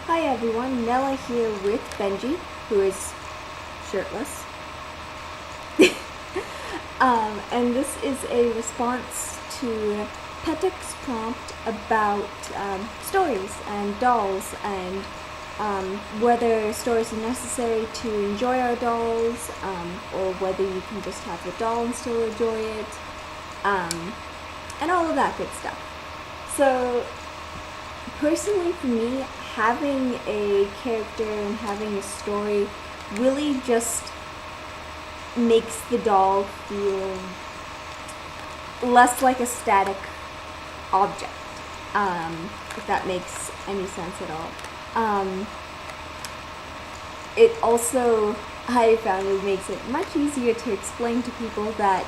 Hi everyone, Nella here with Benjy, who is shirtless. And this is a response to Pettook's prompt about stories and dolls and whether stories are necessary to enjoy our dolls, or whether you can just have the doll and still enjoy it, and all of that good stuff. So personally for me, having a character and having a story really just makes the doll feel less like a static object, if that makes any sense at all. It also, I found it makes it much easier to explain to people that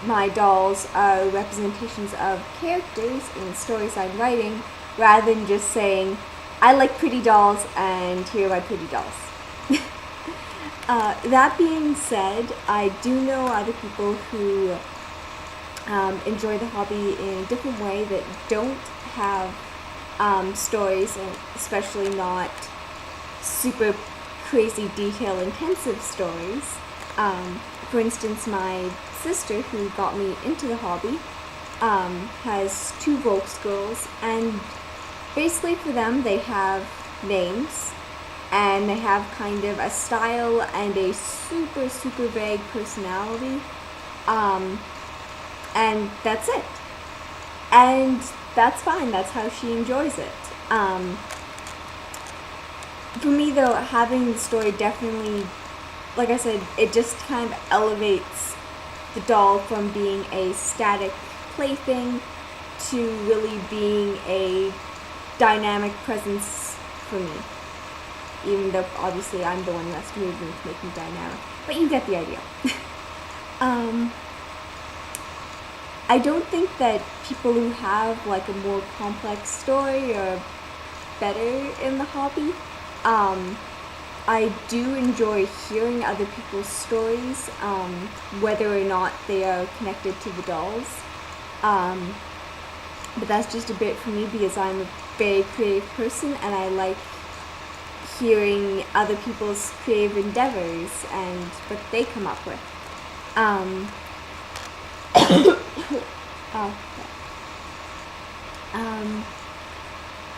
my dolls are representations of characters in stories I'm writing, rather than just saying, I like pretty dolls and here are my pretty dolls. That being said, I do know other people who enjoy the hobby in a different way that don't have stories, and especially not super crazy detail intensive stories. For instance, my sister, who got me into the hobby, has 2 Volksgirls, and basically for them they have names and they have kind of a style and a super vague personality, and that's it. And that's fine, that's how she enjoys it. For me though, having the story definitely, like I said, it just kind of elevates the doll from being a static plaything to really being a dynamic presence for me. Even though obviously I'm the one who has to move them to make them dynamic. But you get the idea. I don't think that people who have like a more complex story are better in the hobby. I do enjoy hearing other people's stories, whether or not they are connected to the dolls. But that's just a bit for me because I'm a very creative person and I like hearing other people's creative endeavors and what they come up with.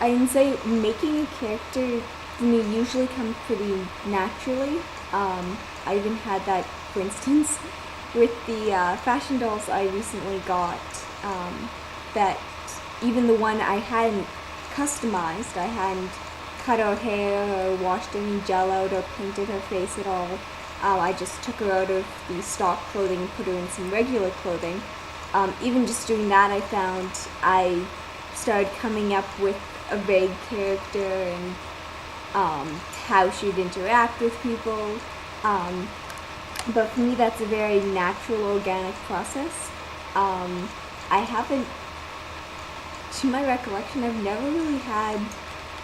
I can say making a character for me usually comes pretty naturally. I even had that, for instance, with the fashion dolls I recently got, that even the one I hadn't customized, I hadn't cut her hair or washed any gel out or painted her face at all. I just took her out of the stock clothing and put her in some regular clothing. Even just doing that, I found I started coming up with a vague character and how she'd interact with people. But for me, that's a very natural, organic process. I haven't, to my recollection, I've never really had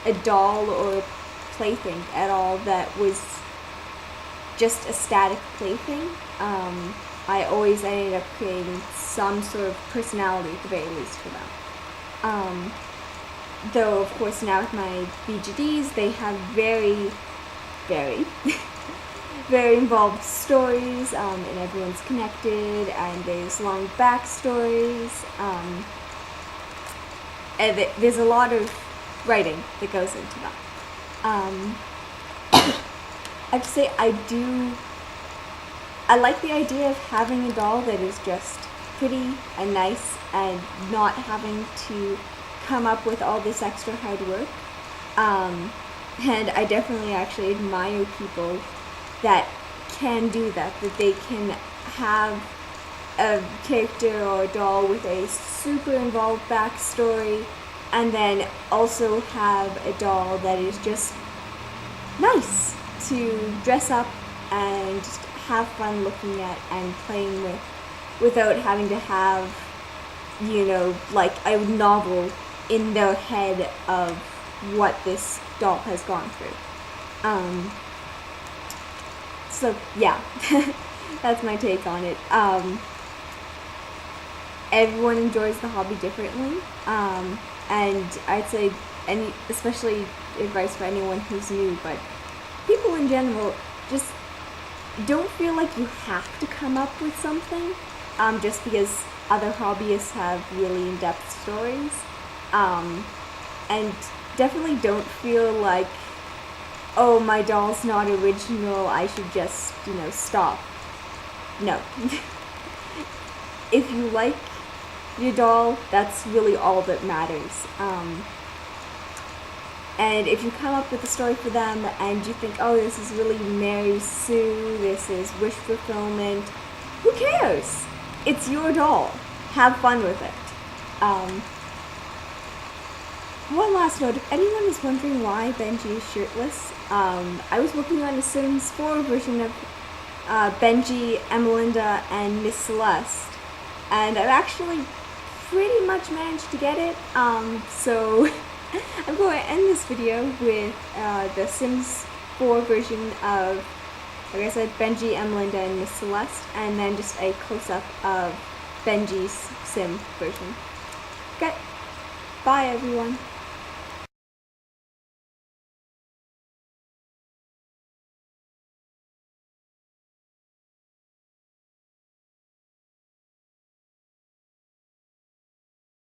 a doll or a plaything at all that was just a static plaything. I always ended up creating some sort of personality at the very least for them. Though, of course, now with my BGDs, they have very very involved stories, and everyone's connected, and there's long backstories, and there's a lot of writing that goes into that. I have to say, I like the idea of having a doll that is just pretty and nice and not having to come up with all this extra hard work. And I definitely actually admire people that can do that they can have a character or a doll with a super involved backstory and then also have a doll that is just nice to dress up and just have fun looking at and playing with without having to have, like a novel in their head of what this doll has gone through. So yeah, that's my take on it. Everyone enjoys the hobby differently, and I'd say any, especially advice for anyone who's new, but people in general, just don't feel like you have to come up with something just because other hobbyists have really in-depth stories. And definitely don't feel like, oh, my doll's not original, I should just, stop. No. If you like your doll, that's really all that matters. And if you come up with a story for them and you think, oh, this is really Mary Sue, this is wish fulfillment, who cares? It's your doll. Have fun with it. One last note, if anyone is wondering why Benjy is shirtless, I was working on a Sims 4 version of Benjy, Emelinda, and Miss Celeste, and I've actually pretty much managed to get it, so I'm going to end this video with the Sims 4 version of, like I said, Benjy, Emelinda, and Miss Celeste, and then just a close-up of Benjy's Sim version. Okay, bye everyone.